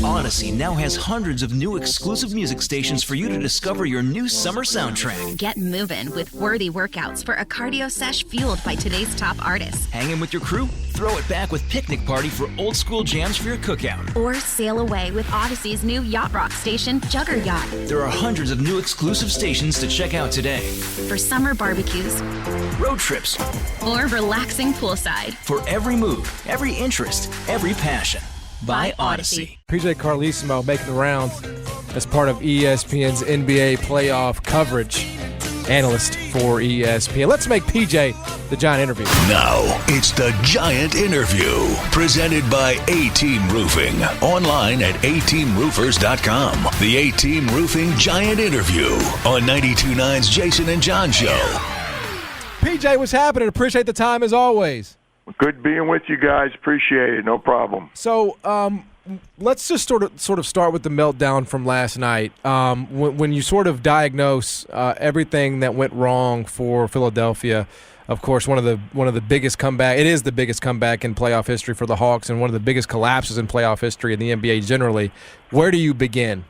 Odyssey now has hundreds of new exclusive music stations for you to discover your new summer soundtrack. Get moving with worthy workouts for a cardio sesh fueled by today's top artists. Hanging with your crew? Throw it back with Picnic Party for old school jams for your cookout. Or sail away with Odyssey's new yacht rock station, Jugger Yacht. There are hundreds of new exclusive stations to check out today. For summer barbecues, road trips, or relaxing poolside. For every mood, every interest, every passion. By Odyssey. PJ Carlesimo making the rounds as part of ESPN's NBA playoff coverage. Analyst for ESPN. Let's make PJ the Giant Interview. Now, it's the Giant Interview, presented by A-Team Roofing. Online at ateamroofers.com. The A-Team Roofing Giant Interview on 92.9's Jason and John Show. PJ, what's happening? Appreciate the time as always. Good being with you guys. Appreciate it. No problem. So, let's just sort of start with the meltdown from last night. When you sort of diagnose everything that went wrong for Philadelphia, of course, one of the biggest comeback. It is the biggest comeback in playoff history for the Hawks, and one of the biggest collapses in playoff history in the NBA generally. Where do you begin?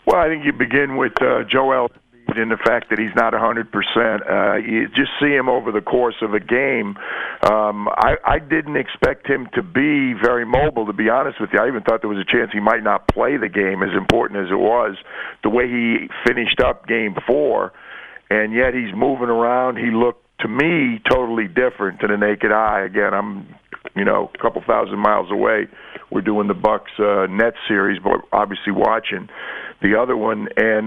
Well, I think you begin with Joel. In the fact that he's not 100%. You just see him over the course of a game. I didn't expect him to be very mobile, to be honest with you. I even thought there was a chance he might not play the game, as important as it was, the way he finished up Game 4, and yet he's moving around. He looked, to me, totally different to the naked eye. Again, I'm a couple thousand miles away. We're doing the Bucks Nets series, but obviously watching the other one. And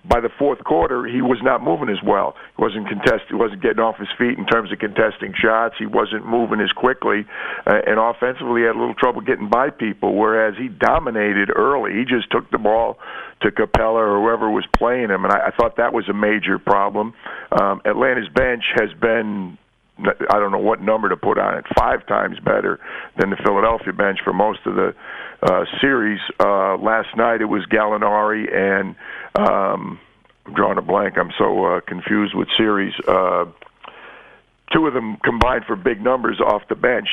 by the fourth quarter, he was not moving as well. He wasn't contesting. He wasn't getting off his feet in terms of contesting shots. He wasn't moving as quickly, and offensively, he had a little trouble getting by people. Whereas he dominated early. He just took the ball to Capella or whoever was playing him, and I thought that was a major problem. Atlanta's bench has been, I don't know what number to put on it, 5 times better than the Philadelphia bench for most of the series. Last night it was Gallinari and I'm drawing a blank. I'm so confused with series. 2 of them combined for big numbers off the bench.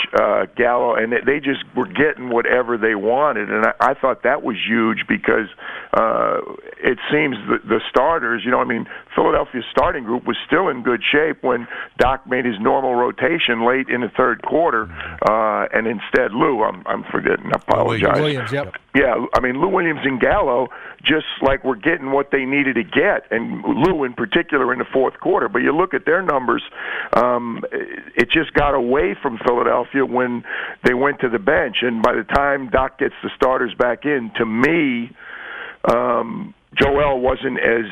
Gallo, and they just were getting whatever they wanted, and I thought that was huge because it seems the starters, Philadelphia's starting group was still in good shape when Doc made his normal rotation late in the third quarter, and instead Lou, I'm forgetting, I apologize. Williams, yep. Yeah, Lou Williams and Gallo just like were getting what they needed to get, and Lou in particular in the fourth quarter. But you look at their numbers, it just got away from Philadelphia when they went to the bench. And by the time Doc gets the starters back in, to me, Joel wasn't as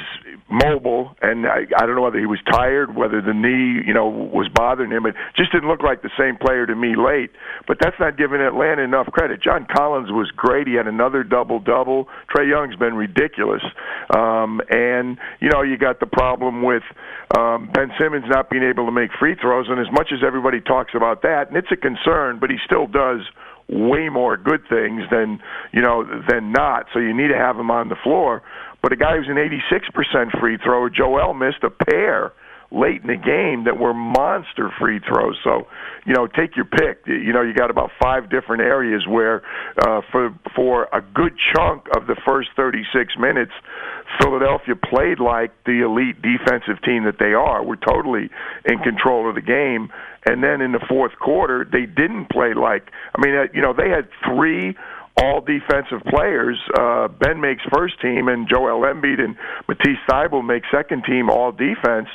mobile, and I don't know whether he was tired, whether the knee, was bothering him. It just didn't look like the same player to me late. But that's not giving Atlanta enough credit. John Collins was great. He had another double-double. Trae Young's been ridiculous. And, you got the problem with Ben Simmons not being able to make free throws, and as much as everybody talks about that, and it's a concern, but he still does way more good things than not. So you need to have him on the floor. But a guy who's an 86% free thrower, Joel missed a pair late in the game that were monster free throws. So, take your pick. You got about 5 different areas where for a good chunk of the first 36 minutes, Philadelphia played like the elite defensive team that they are. We're totally in control of the game. And then in the fourth quarter, they didn't play like, they had 3 all-defensive players. Ben makes first team, and Joel Embiid and Matisse Thybulle make second team all-defense.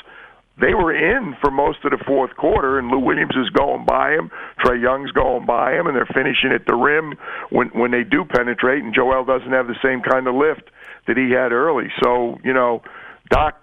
They were in for most of the fourth quarter, and Lou Williams is going by him. Trae Young's going by him, and they're finishing at the rim when they do penetrate, and Joel doesn't have the same kind of lift that he had early. So, Doc,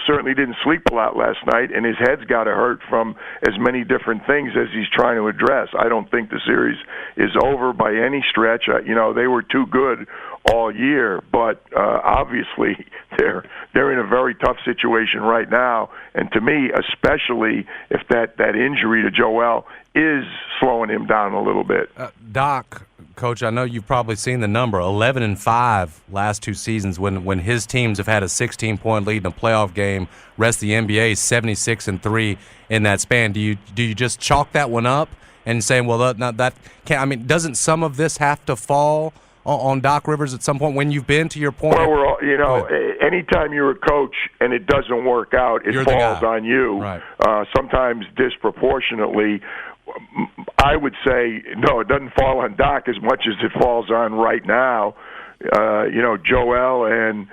certainly didn't sleep a lot last night, and his head's got to hurt from as many different things as he's trying to address. I don't think the series is over by any stretch. They were too good all year, but obviously they're in a very tough situation right now. And to me, especially if that injury to Joel is slowing him down a little bit. Doc, Coach, I know you've probably seen the number, 11-5 last 2 seasons when his teams have had a 16-point lead in a playoff game. Rest of the NBA is 76-3 in that span. Do you just chalk that one up and saying, well, that can't. I mean, doesn't some of this have to fall on Doc Rivers at some point when you've been to your point? Well, anytime you're a coach and it doesn't work out, it falls on you. Right. Sometimes disproportionately. I would say, no, it doesn't fall on Doc as much as it falls on right now. Joel and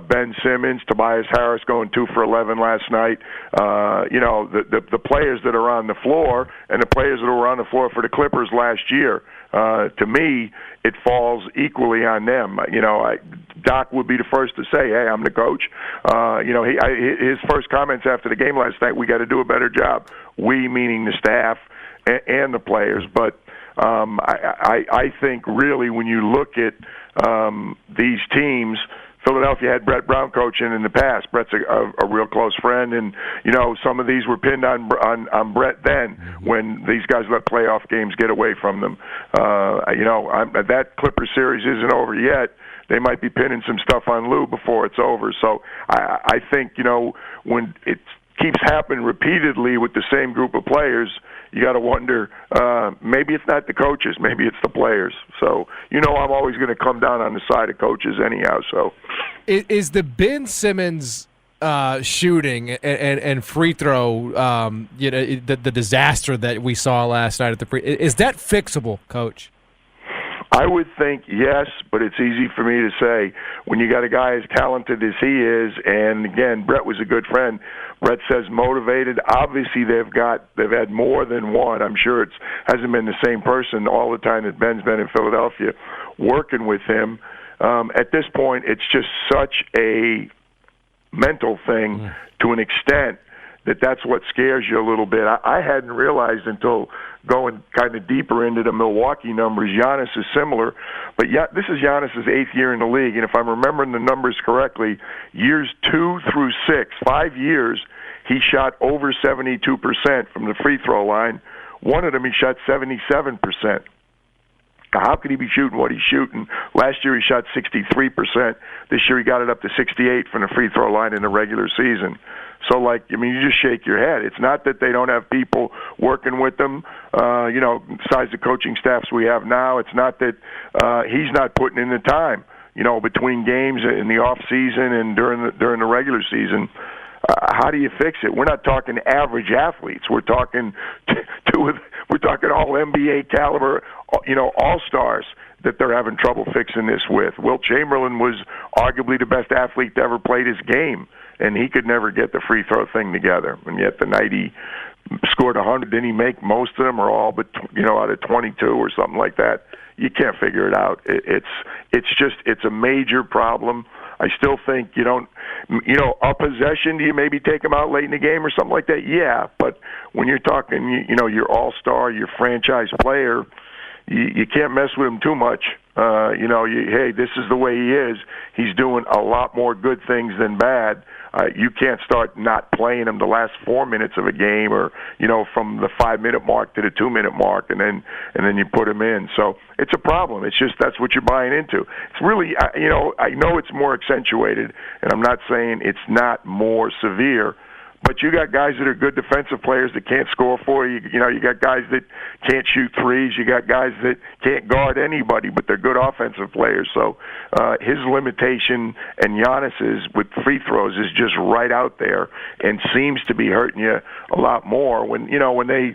Ben Simmons, Tobias Harris going 2 for 11 last night. The players that are on the floor and the players that were on the floor for the Clippers last year. To me, it falls equally on them. Doc would be the first to say, "Hey, I'm the coach." His first comments after the game last night, "We got to do a better job." We, meaning the staff and the players. But I think really when you look at these teams, Philadelphia had Brett Brown coaching in the past. Brett's a real close friend, and some of these were pinned on Brett then when these guys let playoff games get away from them. That Clipper series isn't over yet. They might be pinning some stuff on Lou before it's over. So I think when it keeps happening repeatedly with the same group of players, you got to wonder, maybe it's not the coaches, maybe it's the players. So, I'm always going to come down on the side of coaches anyhow. So, is the Ben Simmons shooting and free throw, the disaster that we saw last night at the free, is that fixable, Coach? I would think yes, but it's easy for me to say when you got a guy as talented as he is, and again, Brett was a good friend. Brett says motivated. Obviously, they've had more than one. I'm sure it hasn't been the same person all the time that Ben's been in Philadelphia working with him. At this point, it's just such a mental thing to an extent that's what scares you a little bit. I hadn't realized until going kind of deeper into the Milwaukee numbers. Giannis is similar, but this is Giannis' 8th year in the league, and if I'm remembering the numbers correctly, years 2 through 6, 5 years, he shot over 72% from the free throw line. One of them he shot 77%. How could he be shooting what he's shooting? Last year he shot 63%. This year he got it up to 68 from the free throw line in the regular season. So, you just shake your head. It's not that they don't have people working with them, besides the coaching staffs we have now. It's not that he's not putting in the time, between games in the off season and during the regular season. How do you fix it? We're not talking average athletes. We're talking we're talking all NBA caliber, all-stars that they're having trouble fixing this with. Wilt Chamberlain was arguably the best athlete to ever play his game, and he could never get the free throw thing together. And yet the night he scored 100, didn't he make most of them or all but, out of 22 or something like that? You can't figure it out. It's a major problem. I still think a possession, do you maybe take them out late in the game or something like that? Yeah, but when you're talking, your all-star, your franchise player, you can't mess with him too much. Hey, this is the way he is. He's doing a lot more good things than bad. You can't start not playing him the last 4 minutes of a game, or from the 5-minute mark to the 2-minute mark, and then you put him in. So it's a problem. It's just that's what you're buying into. It's really, I know it's more accentuated, and I'm not saying it's not more severe. But you got guys that are good defensive players that can't score for you. You got guys that can't shoot threes. You got guys that can't guard anybody, but they're good offensive players. So his limitation and Giannis's with free throws is just right out there and seems to be hurting you a lot more. When they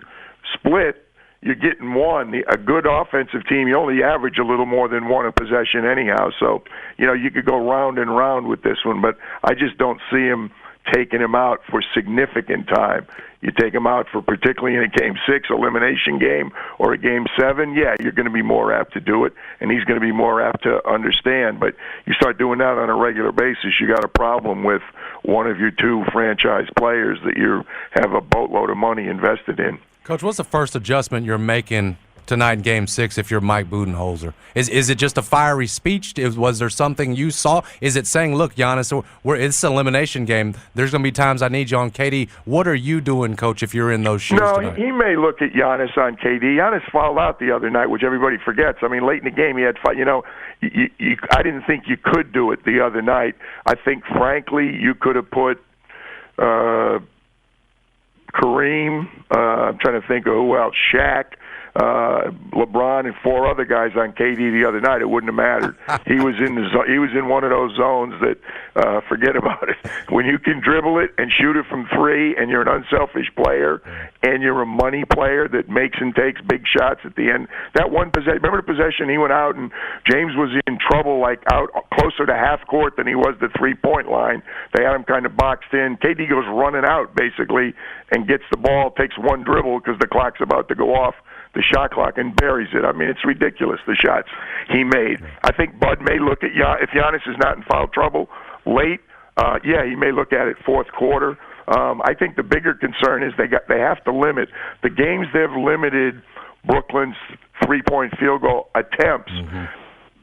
split, you're getting one. A good offensive team, you only average a little more than one a possession anyhow. So, you could go round and round with this one, but I just don't see him taking him out for significant time. You take him out for particularly in a Game 6 elimination game or a Game 7, yeah, you're going to be more apt to do it, and he's going to be more apt to understand. But you start doing that on a regular basis, you got a problem with one of your two franchise players that you have a boatload of money invested in. Coach, what's the first adjustment you're making tonight in Game 6 if you're Mike Budenholzer? Is it just a fiery speech? Was there something you saw? Is it saying, look, Giannis, it's an elimination game. There's going to be times I need you on KD. What are you doing, Coach, if you're in those shoes tonight? He may look at Giannis on KD. Giannis fouled out the other night, which everybody forgets. I mean, late in the game, he had I didn't think you could do it the other night. I think, frankly, you could have put Kareem, I'm trying to think of who else, Shaq, LeBron and 4 other guys on KD the other night, it wouldn't have mattered. He was in one of those zones that forget about it. When you can dribble it and shoot it from 3, and you're an unselfish player, and you're a money player that makes and takes big shots at the end. That one possession, remember the possession he went out and James was in trouble, like out closer to half court than he was the 3-point line. They had him kind of boxed in. KD goes running out basically and gets the ball, takes one dribble because the clock's about to go off, the shot clock, and buries it. I mean, it's ridiculous, the shots he made. I think Bud may look at if Giannis is not in foul trouble late, he may look at it fourth quarter. I think the bigger concern is they have to limit the games they've limited Brooklyn's 3-point field goal attempts.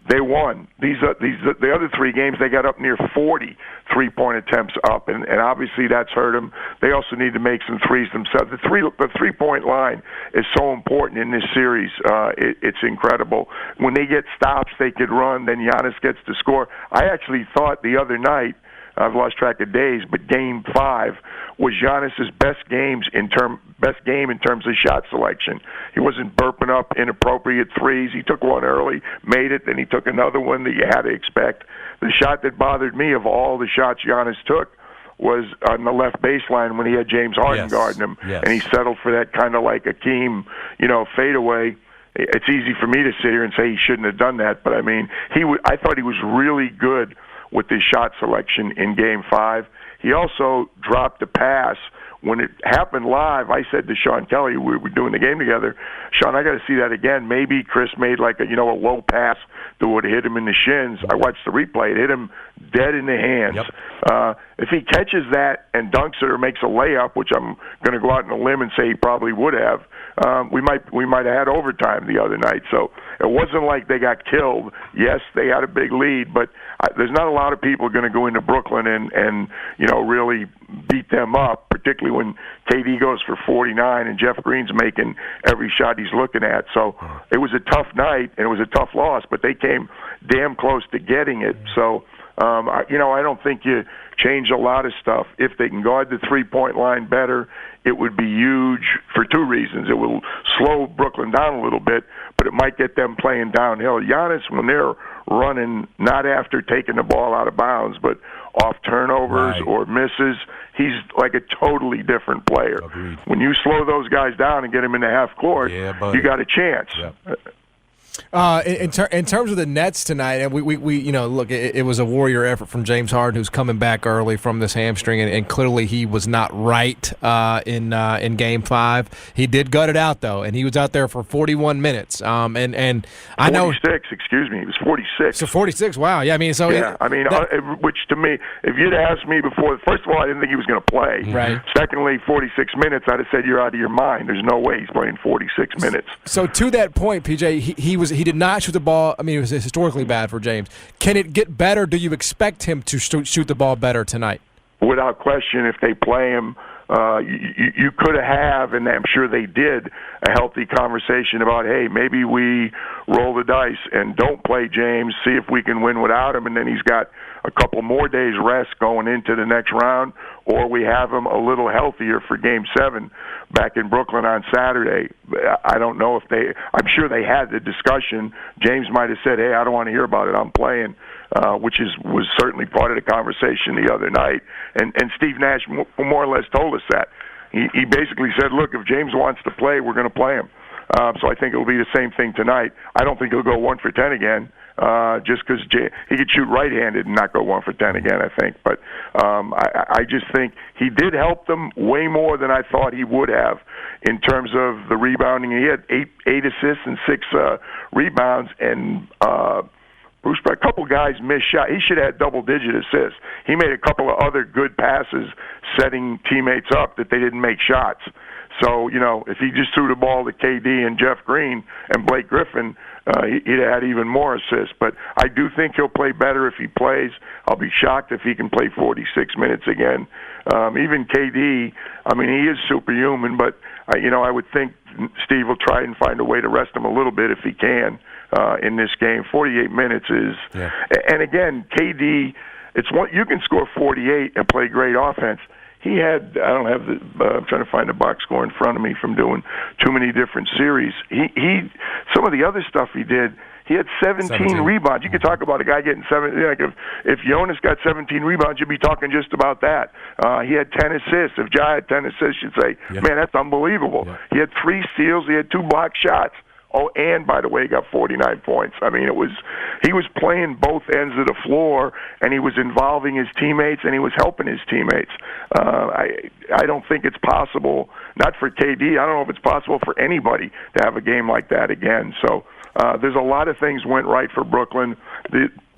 They won. The other 3 games they got up near 40 3-point attempts up, and obviously that's hurt them. They also need to make some threes themselves. The 3-point line is so important in this series. It's incredible. When they get stops, they could run. Then Giannis gets to score. I actually thought the other night, I've lost track of days, but Game 5 was Giannis's best game in terms of shot selection. He wasn't burping up inappropriate threes. He took one early, made it, then he took another one that you had to expect. The shot that bothered me of all the shots Giannis took was on the left baseline when he had James Harden guarding him, and he settled for that kind of like Akeem, fadeaway. It's easy for me to sit here and say he shouldn't have done that, but I mean, I thought he was really good with his shot selection in Game 5. He also dropped a pass. When it happened live, I said to Sean Kelly, we were doing the game together, Sean, I got to see that again. Maybe Chris made like a low pass that would hit him in the shins. I watched the replay. It hit him dead in the hands. If he catches that and dunks it or makes a layup, which I'm going to go out on a limb and say he probably would have, we might have had overtime the other night. So it wasn't like they got killed. Yes, they had a big lead, but there's not a lot of people going to go into Brooklyn and really beat them up, particularly when KD goes for 49 and Jeff Green's making every shot he's looking at. So it was a tough night and it was a tough loss, but they came damn close to getting it. So I don't think you change a lot of stuff. If they can guard the 3-point line better, it would be huge for 2 reasons. It will slow Brooklyn down a little bit, but it might get them playing downhill. Giannis, when they're running, not after taking the ball out of bounds, but off turnovers or misses, he's like a totally different player. Agreed. When you slow those guys down and get them in the half court, you got a chance. In terms of the Nets tonight, and we look, it was a warrior effort from James Harden, who's coming back early from this hamstring, and clearly he was not right in Game 5. He did gut it out though, and he was out there for 41 minutes. And I know 46. Excuse me, it was 46. So 46. Wow. Yeah. I mean, which to me, if you'd asked me before, first of all, I didn't think he was going to play. Right. Secondly, 46 minutes, I'd have said you're out of your mind. There's no way he's playing 46 minutes. So to that point, PJ, he did not shoot the ball. I mean, it was historically bad for James. Can it get better? Do you expect him to shoot the ball better tonight? Without question, if they play him, you could have, and I'm sure they did, a healthy conversation about, hey, maybe we roll the dice and don't play James, see if we can win without him, and then he's got a couple more days rest going into the next round, or we have him a little healthier for Game 7 back in Brooklyn on Saturday. I don't know if I'm sure they had the discussion. James might have said, hey, I don't want to hear about it, I'm playing, which was certainly part of the conversation the other night. And Steve Nash more or less told us that. He basically said, look, if James wants to play, we're going to play him. So I think it'll be the same thing tonight. I don't think he'll go 1 for 10 again, just because he could shoot right-handed and not go 1 for 10 again, I think. But I just think he did help them way more than I thought he would have in terms of the rebounding. He had 8 assists and 6 rebounds, and Bruce, a couple guys missed shot. He should have had double-digit assists. He made a couple of other good passes setting teammates up that they didn't make shots. So, if he just threw the ball to KD and Jeff Green and Blake Griffin, he'd have had even more assists. But I do think he'll play better if he plays. I'll be shocked if he can play 46 minutes again. Even KD, I mean, he is superhuman, but, I would think Steve will try and find a way to rest him a little bit if he can in this game. 48 minutes is – and again, KD, you can score 48 and play great offense. he had, I don't have I'm trying to find the box score in front of me from doing too many different series. Some of the other stuff he did, he had 17 rebounds. You could talk about a guy getting 7. Like if Jonas got 17 rebounds, you'd be talking just about that. He had 10 assists. If Ja had 10 assists, you'd say, man, that's unbelievable. Yeah. He had 3 steals. He had 2 block shots. Oh, and by the way, he got 49 points. I mean, he was playing both ends of the floor, and he was involving his teammates, and he was helping his teammates. I don't think it's possible, not for KD, I don't know if it's possible for anybody to have a game like that again. So there's a lot of things went right for Brooklyn.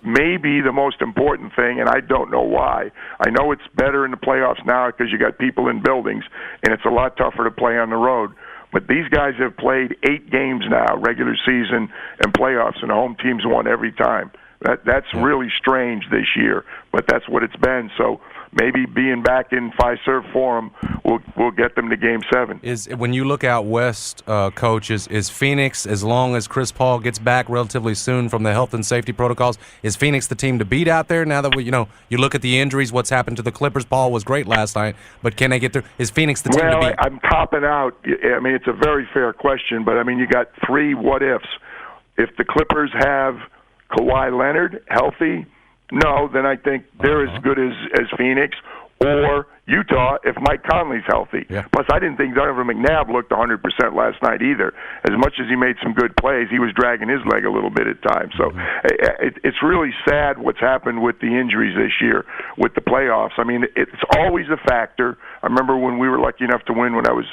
Maybe the most important thing, and I don't know why. I know it's better in the playoffs now because you got people in buildings, and it's a lot tougher to play on the road. But these guys have played 8 games now, regular season and playoffs, and the home teams won every time. That's really strange this year, but that's what it's been. So maybe being back in Fiserv Forum will get them to Game 7. When you look out west, Coach, is Phoenix, as long as Chris Paul gets back relatively soon from the health and safety protocols, is Phoenix the team to beat out there? Now that you look at the injuries, what's happened to the Clippers? Paul was great last night, but can they get through? Is Phoenix the team to beat? Well, I'm copping out. I mean, it's a very fair question, but I mean, you got 3 what-ifs. If the Clippers have Kawhi Leonard healthy, no, then I think they're as good as Phoenix or Utah if Mike Conley's healthy. Yeah. Plus, I didn't think Donovan McNabb looked 100% last night either. As much as he made some good plays, he was dragging his leg a little bit at times. So it's really sad what's happened with the injuries this year with the playoffs. I mean, it's always a factor. I remember when we were lucky enough to win when I was,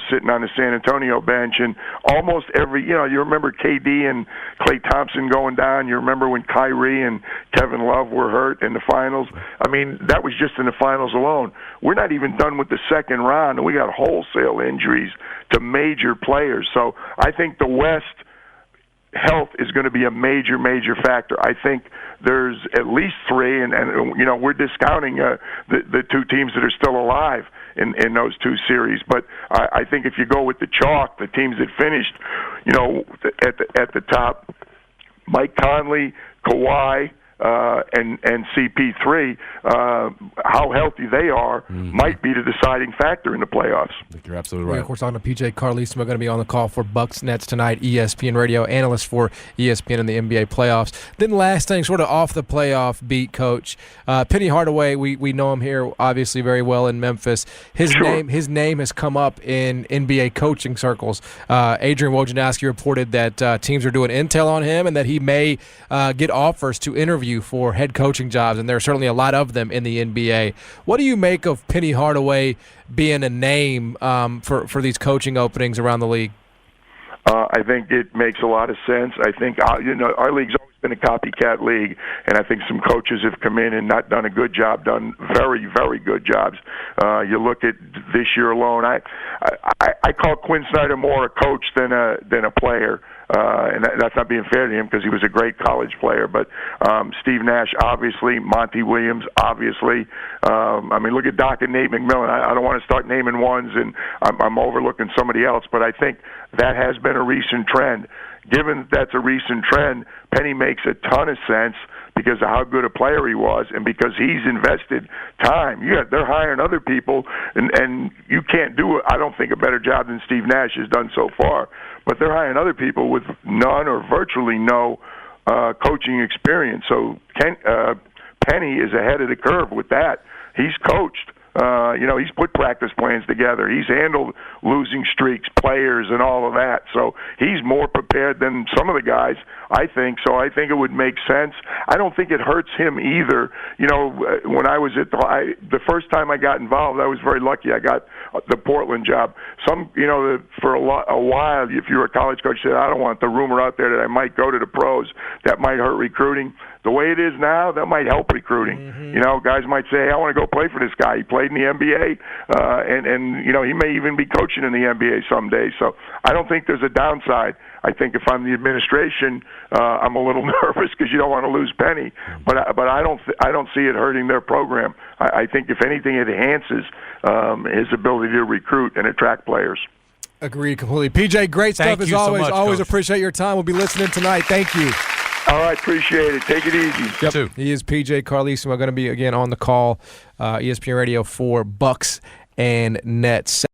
sitting on the San Antonio bench, and almost every, you remember KD and Klay Thompson going down. You remember when Kyrie and Kevin Love were hurt in the finals. I mean, that was just in the finals alone. We're not even done with the second round, and we got wholesale injuries to major players. So I think the West health is going to be a major, major factor. I think there's at least 3, and we're discounting the 2 teams that are still alive in those 2 series. But I think if you go with the chalk, the teams that finished, at the top, Mike Conley, Kawhi, and CP3, how healthy they are might be the deciding factor in the playoffs. I think you're absolutely right. Of course, talking to PJ Carlesimo, going to be on the call for Bucks Nets tonight, ESPN radio analyst for ESPN in the NBA playoffs. Then last thing, sort of off the playoff beat, Coach, Penny Hardaway, we know him here obviously very well in Memphis. His name has come up in NBA coaching circles. Adrian Wojnarowski reported that teams are doing intel on him and that he may get offers to interview for head coaching jobs, and there are certainly a lot of them in the NBA. What do you make of Penny Hardaway being a name for these coaching openings around the league? I think it makes a lot of sense. I think our league's always been a copycat league, and I think some coaches have come in and not done a good job, done very, very good jobs. You look at this year alone. I call Quinn Snyder more a coach than a player. And that's not being fair to him because he was a great college player. But Steve Nash, obviously, Monty Williams, obviously. Look at Doc and Nate McMillan. I don't want to start naming ones, and I'm overlooking somebody else. But I think that has been a recent trend. Given that's a recent trend, Penny makes a ton of sense because of how good a player he was and because he's invested time. They're hiring other people, and you can't do, I don't think, a better job than Steve Nash has done so far. But they're hiring other people with none or virtually no coaching experience. So Penny is ahead of the curve with that. He's coached. He's put practice plans together. He's handled losing streaks, players, and all of that. So he's more prepared than some of the guys, I think. So I think it would make sense. I don't think it hurts him either. When I was the first time I got involved, I was very lucky. I got the Portland job. For a while, if you were a college coach, you said, I don't want the rumor out there that I might go to the pros. That might hurt recruiting. The way it is now, that might help recruiting. Mm-hmm. Guys might say, hey, I want to go play for this guy. He played in the NBA, and he may even be coaching in the NBA someday. So I don't think there's a downside. I think if I'm the administration, I'm a little nervous because you don't want to lose Penny. But I don't see it hurting their program. I think if anything, it enhances his ability to recruit and attract players. Agreed completely. PJ, great stuff as always. So much, always Coach. Appreciate your time. We'll be listening tonight. Thank you. All All right, appreciate it. Take it easy. Yep. Two. He is PJ Carlesimo, going to be again on the call, ESPN Radio for Bucks and Nets.